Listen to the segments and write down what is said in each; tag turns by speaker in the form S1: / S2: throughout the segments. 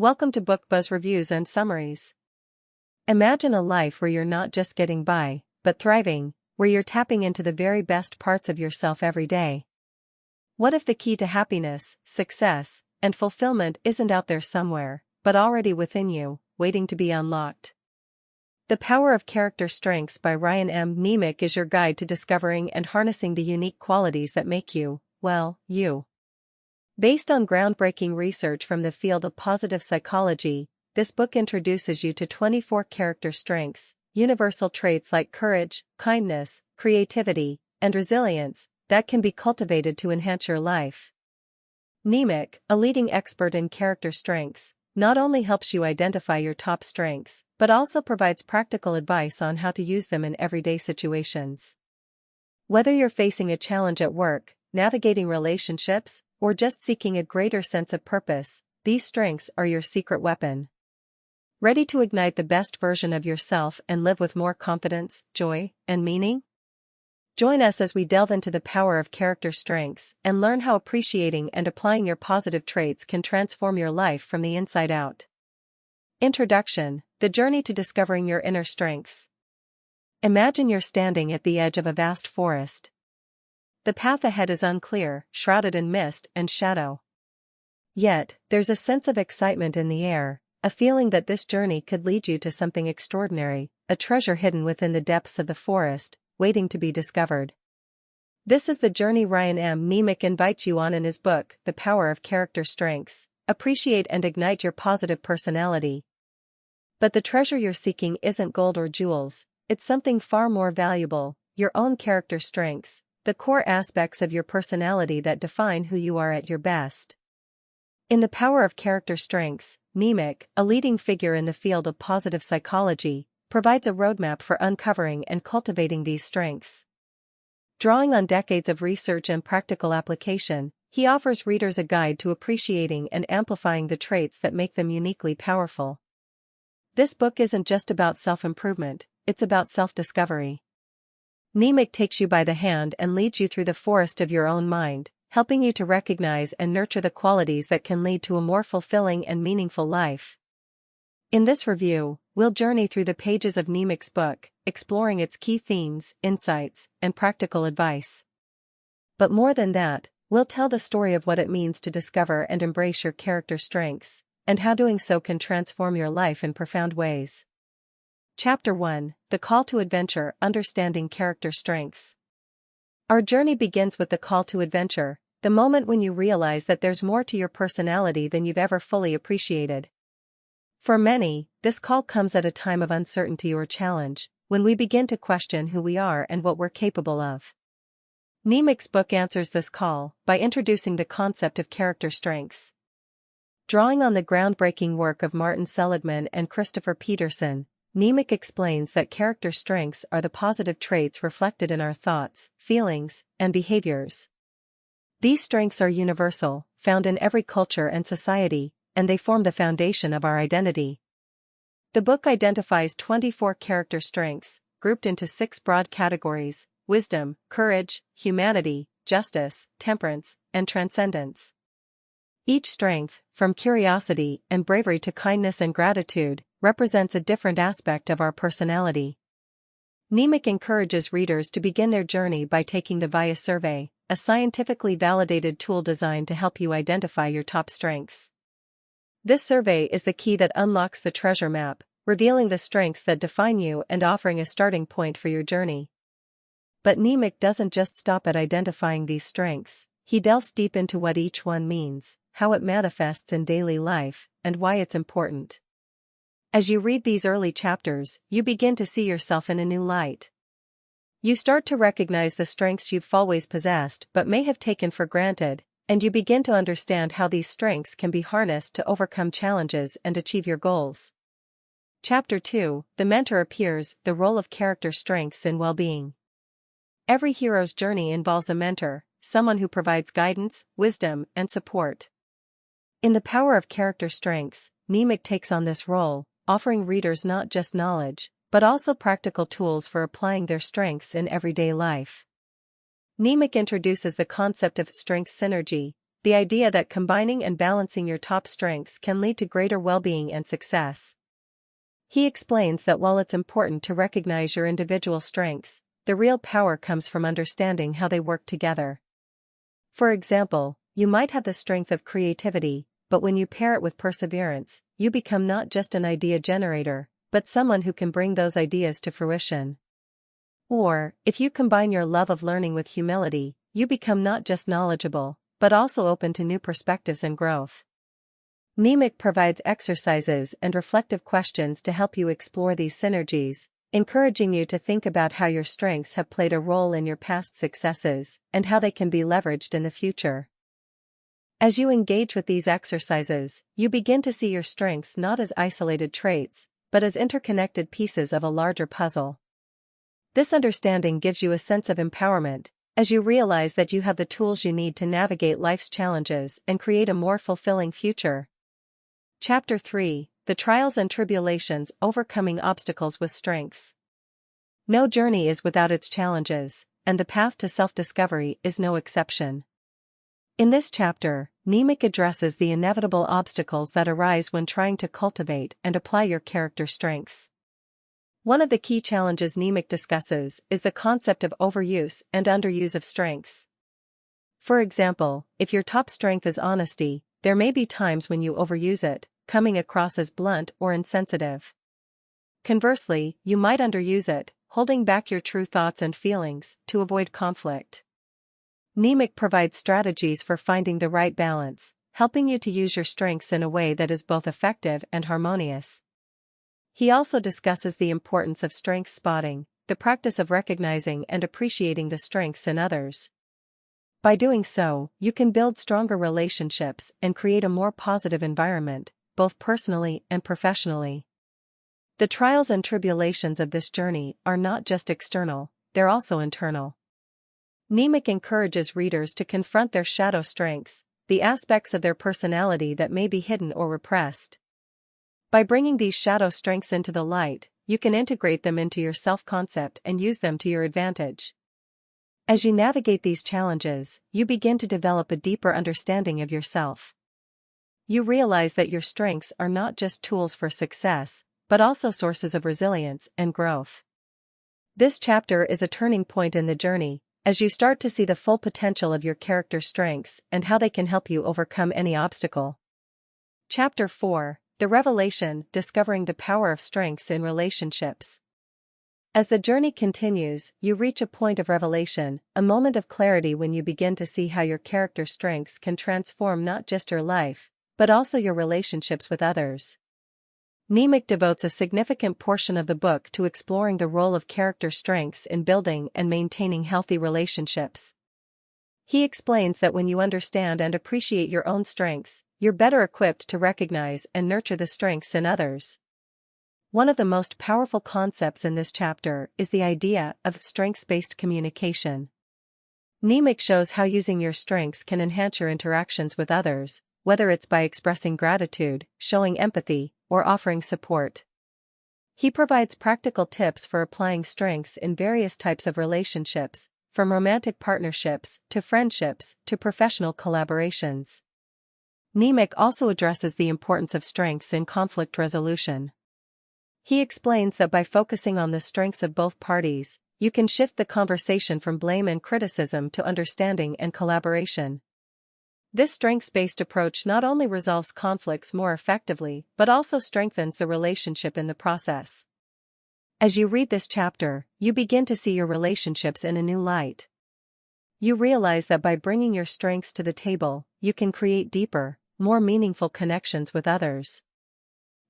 S1: Welcome to Book Buzz Reviews and Summaries. Imagine a life where you're not just getting by, but thriving, where you're tapping into the very best parts of yourself every day. What if the key to happiness, success, and fulfillment isn't out there somewhere, but already within you, waiting to be unlocked? The Power of Character Strengths by Ryan M. Niemiec is your guide to discovering and harnessing the unique qualities that make you, well, you. Based on groundbreaking research from the field of positive psychology, this book introduces you to 24 character strengths, universal traits like courage, kindness, creativity, and resilience, that can be cultivated to enhance your life. Niemiec, a leading expert in character strengths, not only helps you identify your top strengths, but also provides practical advice on how to use them in everyday situations. Whether you're facing a challenge at work, navigating relationships, or just seeking a greater sense of purpose, these strengths are your secret weapon. Ready to ignite the best version of yourself and live with more confidence, joy, and meaning? Join us as we delve into the power of character strengths and learn how appreciating and applying your positive traits can transform your life from the inside out. Introduction: The journey to discovering your inner strengths. Imagine you're standing at the edge of a vast forest. The path ahead is unclear, shrouded in mist and shadow. Yet, there's a sense of excitement in the air, a feeling that this journey could lead you to something extraordinary, a treasure hidden within the depths of the forest, waiting to be discovered. This is the journey Ryan M. Niemiec invites you on in his book, The Power of Character Strengths. Appreciate and ignite your positive personality. But the treasure you're seeking isn't gold or jewels, it's something far more valuable: your own character strengths, the core aspects of your personality that define who you are at your best. In The Power of Character Strengths, Niemiec, a leading figure in the field of positive psychology, provides a roadmap for uncovering and cultivating these strengths. Drawing on decades of research and practical application, he offers readers a guide to appreciating and amplifying the traits that make them uniquely powerful. This book isn't just about self-improvement, it's about self-discovery. Niemiec takes you by the hand and leads you through the forest of your own mind, helping you to recognize and nurture the qualities that can lead to a more fulfilling and meaningful life. In this review, we'll journey through the pages of Niemiec's book, exploring its key themes, insights, and practical advice. But more than that, we'll tell the story of what it means to discover and embrace your character strengths, and how doing so can transform your life in profound ways. Chapter 1: The Call to Adventure: Understanding Character Strengths. Our journey begins with the call to adventure, the moment when you realize that there's more to your personality than you've ever fully appreciated. For many, this call comes at a time of uncertainty or challenge, when we begin to question who we are and what we're capable of. Niemiec's book answers this call by introducing the concept of character strengths. Drawing on the groundbreaking work of Martin Seligman and Christopher Peterson, Niemiec explains that character strengths are the positive traits reflected in our thoughts, feelings, and behaviors. These strengths are universal, found in every culture and society, and they form the foundation of our identity. The book identifies 24 character strengths, grouped into 6 broad categories: wisdom, courage, humanity, justice, temperance, and transcendence. Each strength, from curiosity and bravery to kindness and gratitude, represents a different aspect of our personality. Niemiec encourages readers to begin their journey by taking the VIA survey, a scientifically validated tool designed to help you identify your top strengths. This survey is the key that unlocks the treasure map, revealing the strengths that define you and offering a starting point for your journey. But Niemiec doesn't just stop at identifying these strengths, he delves deep into what each one means, how it manifests in daily life, and why it's important. As you read these early chapters, you begin to see yourself in a new light. You start to recognize the strengths you've always possessed but may have taken for granted, and you begin to understand how these strengths can be harnessed to overcome challenges and achieve your goals. Chapter 2: The Mentor Appears: The Role of Character Strengths in Well-Being. Every hero's journey involves a mentor, someone who provides guidance, wisdom, and support. In The Power of Character Strengths, Niemiec takes on this role, offering readers not just knowledge, but also practical tools for applying their strengths in everyday life. Niemiec introduces the concept of strength synergy, the idea that combining and balancing your top strengths can lead to greater well-being and success. He explains that while it's important to recognize your individual strengths, the real power comes from understanding how they work together. For example, you might have the strength of creativity, but when you pair it with perseverance, you become not just an idea generator, but someone who can bring those ideas to fruition. Or, if you combine your love of learning with humility, you become not just knowledgeable, but also open to new perspectives and growth. Niemiec provides exercises and reflective questions to help you explore these synergies, encouraging you to think about how your strengths have played a role in your past successes and how they can be leveraged in the future. As you engage with these exercises, you begin to see your strengths not as isolated traits, but as interconnected pieces of a larger puzzle. This understanding gives you a sense of empowerment, as you realize that you have the tools you need to navigate life's challenges and create a more fulfilling future. Chapter 3: The Trials and Tribulations: Overcoming Obstacles with Strengths. No journey is without its challenges, and the path to self-discovery is no exception. In this chapter, Niemiec addresses the inevitable obstacles that arise when trying to cultivate and apply your character strengths. One of the key challenges Niemiec discusses is the concept of overuse and underuse of strengths. For example, if your top strength is honesty, there may be times when you overuse it, coming across as blunt or insensitive. Conversely, you might underuse it, holding back your true thoughts and feelings to avoid conflict. Niemiec provides strategies for finding the right balance, helping you to use your strengths in a way that is both effective and harmonious. He also discusses the importance of strength spotting, the practice of recognizing and appreciating the strengths in others. By doing so, you can build stronger relationships and create a more positive environment, both personally and professionally. The trials and tribulations of this journey are not just external, they're also internal. Niemiec encourages readers to confront their shadow strengths, the aspects of their personality that may be hidden or repressed. By bringing these shadow strengths into the light, you can integrate them into your self-concept and use them to your advantage. As you navigate these challenges, you begin to develop a deeper understanding of yourself. You realize that your strengths are not just tools for success, but also sources of resilience and growth. This chapter is a turning point in the journey, as you start to see the full potential of your character strengths and how they can help you overcome any obstacle. Chapter 4: The Revelation: Discovering the Power of Strengths in Relationships. As the journey continues, you reach a point of revelation, a moment of clarity when you begin to see how your character strengths can transform not just your life, but also your relationships with others. Niemiec devotes a significant portion of the book to exploring the role of character strengths in building and maintaining healthy relationships. He explains that when you understand and appreciate your own strengths, you're better equipped to recognize and nurture the strengths in others. One of the most powerful concepts in this chapter is the idea of strengths-based communication. Niemiec shows how using your strengths can enhance your interactions with others, whether it's by expressing gratitude, showing empathy, or offering support. He provides practical tips for applying strengths in various types of relationships, from romantic partnerships to friendships to professional collaborations. Niemiec also addresses the importance of strengths in conflict resolution. He explains that by focusing on the strengths of both parties, you can shift the conversation from blame and criticism to understanding and collaboration. This strengths-based approach not only resolves conflicts more effectively but also strengthens the relationship in the process. As you read this chapter, you begin to see your relationships in a new light. You realize that by bringing your strengths to the table, you can create deeper, more meaningful connections with others.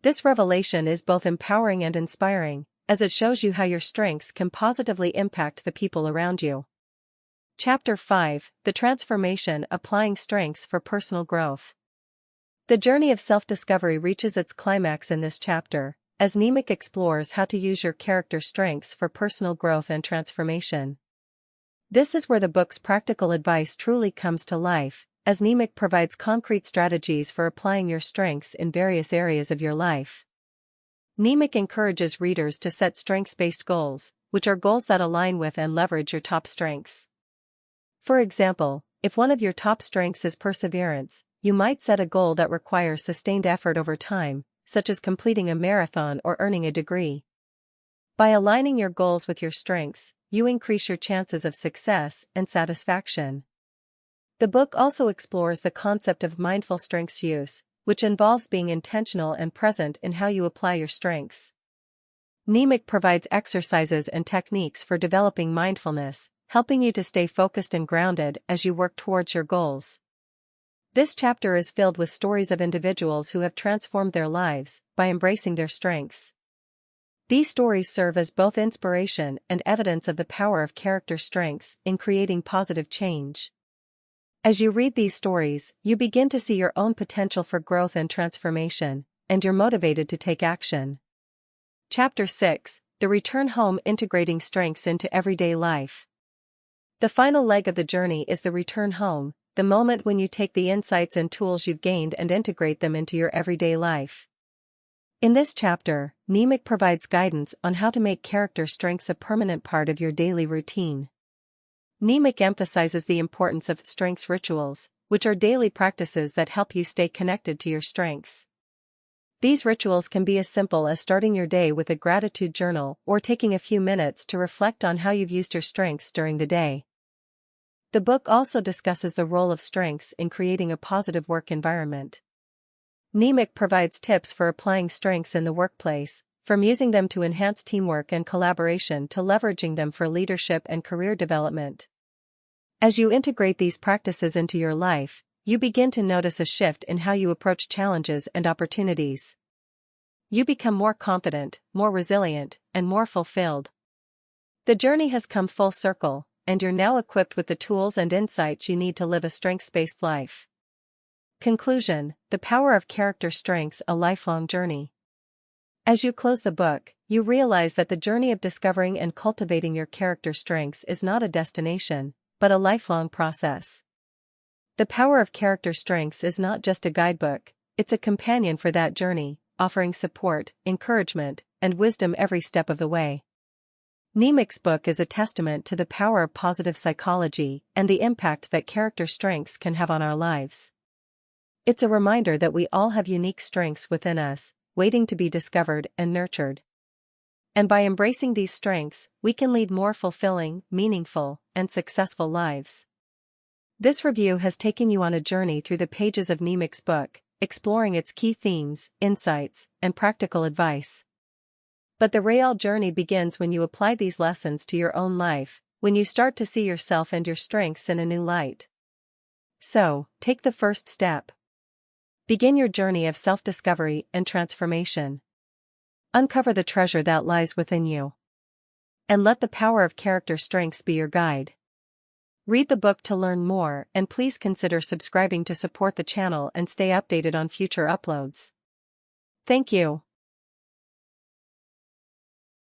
S1: This revelation is both empowering and inspiring, as it shows you how your strengths can positively impact the people around you. Chapter 5: The Transformation: Applying Strengths for Personal Growth. The journey of self-discovery reaches its climax in this chapter, as Niemiec explores how to use your character strengths for personal growth and transformation. This is where the book's practical advice truly comes to life, as Niemiec provides concrete strategies for applying your strengths in various areas of your life. Niemiec encourages readers to set strengths-based goals, which are goals that align with and leverage your top strengths. For example, If one of your top strengths is perseverance, you might set a goal that requires sustained effort over time, such as completing a marathon or earning a degree. By aligning your goals with your strengths, you increase your chances of success and satisfaction. The book also explores the concept of mindful strengths use, which involves being intentional and present in how you apply your strengths. Niemiec provides exercises and techniques for developing mindfulness, helping you to stay focused and grounded as you work towards your goals. This chapter is filled with stories of individuals who have transformed their lives by embracing their strengths. These stories serve as both inspiration and evidence of the power of character strengths in creating positive change. As you read these stories, you begin to see your own potential for growth and transformation, and you're motivated to take action. Chapter 6: The Return Home, Integrating Strengths into Everyday Life. The final leg of the journey is the return home, the moment when you take the insights and tools you've gained and integrate them into your everyday life. In this chapter, Niemiec provides guidance on how to make character strengths a permanent part of your daily routine. Niemiec emphasizes the importance of strengths rituals, which are daily practices that help you stay connected to your strengths. These rituals can be as simple as starting your day with a gratitude journal or taking a few minutes to reflect on how you've used your strengths during the day. The book also discusses the role of strengths in creating a positive work environment. Niemiec provides tips for applying strengths in the workplace, from using them to enhance teamwork and collaboration to leveraging them for leadership and career development. As you integrate these practices into your life, you begin to notice a shift in how you approach challenges and opportunities. You become more confident, more resilient, and more fulfilled. The journey has come full circle, and you're now equipped with the tools and insights you need to live a strengths-based life. Conclusion: The Power of Character Strengths, a Lifelong Journey. As you close the book, you realize that the journey of discovering and cultivating your character strengths is not a destination, but a lifelong process. The Power of Character Strengths is not just a guidebook, it's a companion for that journey, offering support, encouragement, and wisdom every step of the way. Niemiec's book is a testament to the power of positive psychology and the impact that character strengths can have on our lives. It's a reminder that we all have unique strengths within us, waiting to be discovered and nurtured. And by embracing these strengths, we can lead more fulfilling, meaningful, and successful lives. This review has taken you on a journey through the pages of Niemiec's book, exploring its key themes, insights, and practical advice. But the real journey begins when you apply these lessons to your own life, when you start to see yourself and your strengths in a new light. So, take the first step. Begin your journey of self-discovery and transformation. Uncover the treasure that lies within you. And let the power of character strengths be your guide. Read the book to learn more, and please consider subscribing to support the channel and stay updated on future uploads. Thank you.